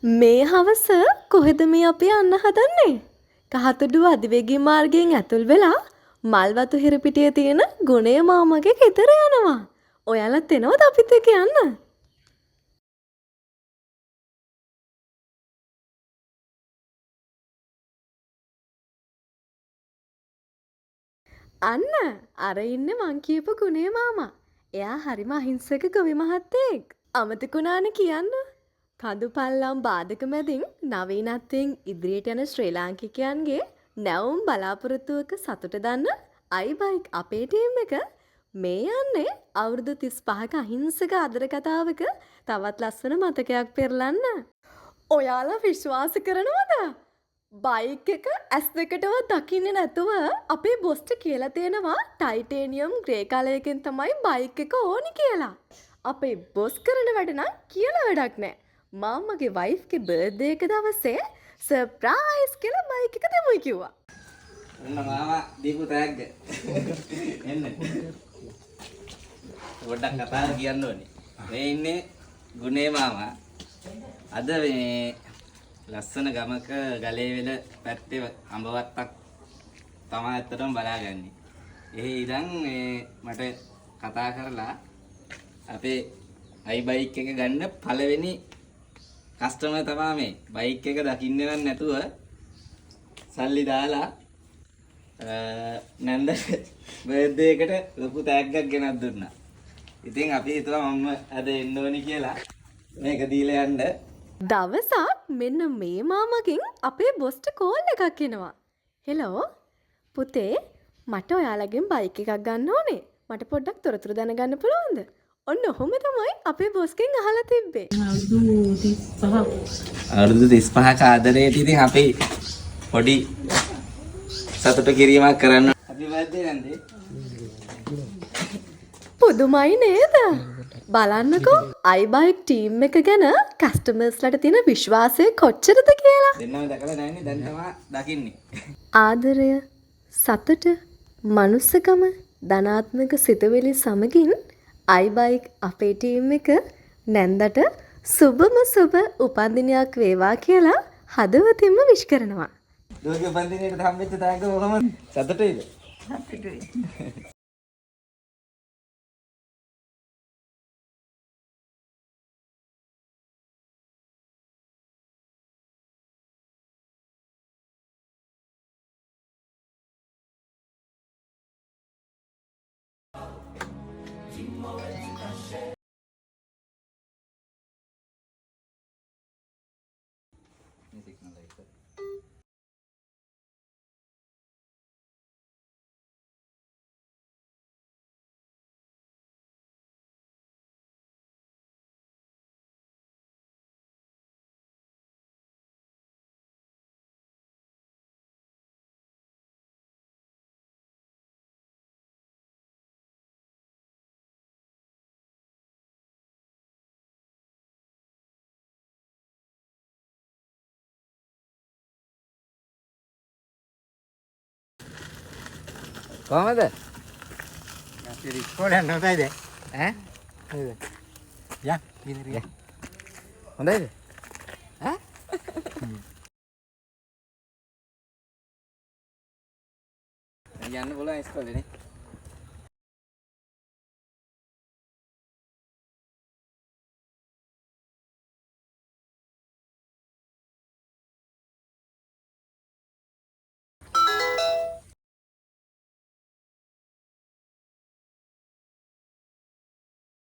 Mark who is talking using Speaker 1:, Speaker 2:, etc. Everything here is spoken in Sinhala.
Speaker 1: මේ හවස කොහෙද මේ අපි යන්න හදන්නේ? කහතුඩුව අධිවේගී මාර්ගයෙන් ඇතුල් වෙලා මල්වතු හිරපිටියේ තියෙන ගුණේ මාමගේ ගෙදර යනවා. ඔයාලත් එනවද අපිත් එක්ක යන්න? අන්න අර ඉන්නේ මං කියපු ගුණේ මාමා. එයා හරිම අහිංසක ගොවි මහත්තයෙක්. අමතකුණානේ කියන්න. කඳු පල්ලම් බාධක මැදින් නවීනත්වයෙන් ඉදිරියට යන ශ්‍රී ලාංකිකයන්ගේ නැවුම් බලාපොරොත්තුවක සතුට දන්න අයිබයික් අපේ ටීම් එක මේ යන්නේ අවුරුදු 35ක අහිංසක ආදර කතාවක තවත් ලස්සන මතකයක් පෙරලන්න. ඔයාලා විශ්වාස කරනවද? බයික් එක ඇස් දෙකටවත් දකින්නේ නැතුව අපේ බොස්ට කියලා තියෙනවා ටයිටේනියම් ග්‍රේ කලයකින් තමයි බයික් එක ඕනි කියලා. අපේ බොස් කරන වැඩ නම් කියලා වැඩක් නෑ. මාමගේ වයිෆ්ගේ බර්ත්ඩේ එක දවසේ සර්ප්‍රයිස් කියලා බයික් එක දෙමුයි කිව්වා.
Speaker 2: ඔන්න මාමා දීපු තෑග්ග. එන්න. පොඩ්ඩක් කතාව කියන්න ඕනේ. මේ ඉන්නේ ගුණේ මාමා. අද මේ ලස්සන ගමක ගලේවෙල පැත්තේ අඹවත්තක් තමයි ඇත්තටම බලාගන්නේ. එහේ ඉඳන් මට කතා කරලා අපේ අයිබයික් එක ගන්න පළවෙනි කස්ටමර් තමයි මේ. බයික් එක දකින්නවත් නැතුව සල්ලි දාලා නන්ද බර්ත්ඩේ එකට ලොකු තෑග්ගක් ගෙනත් දුන්නා. ඉතින් අපි හිතුවා මම අද එන්න ඕනි කියලා මේක දීලා යන්න.
Speaker 1: දවසක් මෙන්න මේ මාමගෙන් අපේ බොස්ට කෝල් එකක් එනවා. හෙලෝ පුතේ මට ඔයාලගෙන් බයික් එකක් ගන්න ඕනේ. මට පොඩ්ඩක් තොරතුරු දැනගන්න පුළුවන්ද? ඔන්න ඔහොම තමයි අපේ බොස්ගෙන් අහලා තිබ්බේ.
Speaker 2: අවුරුදු 35ක ආදරයට ඉතින් අපි පොඩි සතුට කිරීමක් කරන්න. අපි බර්ත්ඩේ නන්දේ.
Speaker 1: පුදුමයි නේද? බලන්නකෝ අයිබයික් ටීම් එක ගැන කස්ටමර්ස්ලට තියෙන විශ්වාසය කොච්චරද කියලා.
Speaker 2: දෙන්නම දැකලා නැන්නේ දැන් තමයි දකින්නේ.
Speaker 1: ආදරය, සතුට, මනුස්සකම, ධනාත්මක සිතුවිලි සමගින් අයිබයික් අපේ ටීම් එක නැන්දට සුබම සුබ උපන්දිනයක් වේවා කියලා හදවතින්ම විශ් කරනවා.
Speaker 2: දුවගේ උපන්දිනේට හම්බෙච්ච තෑග්ග කොහොමද? සතුටුයිද?
Speaker 3: සතුටුයි.
Speaker 2: කොහමද?
Speaker 3: අපි ඉස්කෝලේ යන්න හොඳයිද?
Speaker 2: ඈ?
Speaker 3: හරිද? යා ඉතින්
Speaker 2: හොඳයිද? ඈ? යන්න පුළුවන් ඉස්කෝලේ නේ.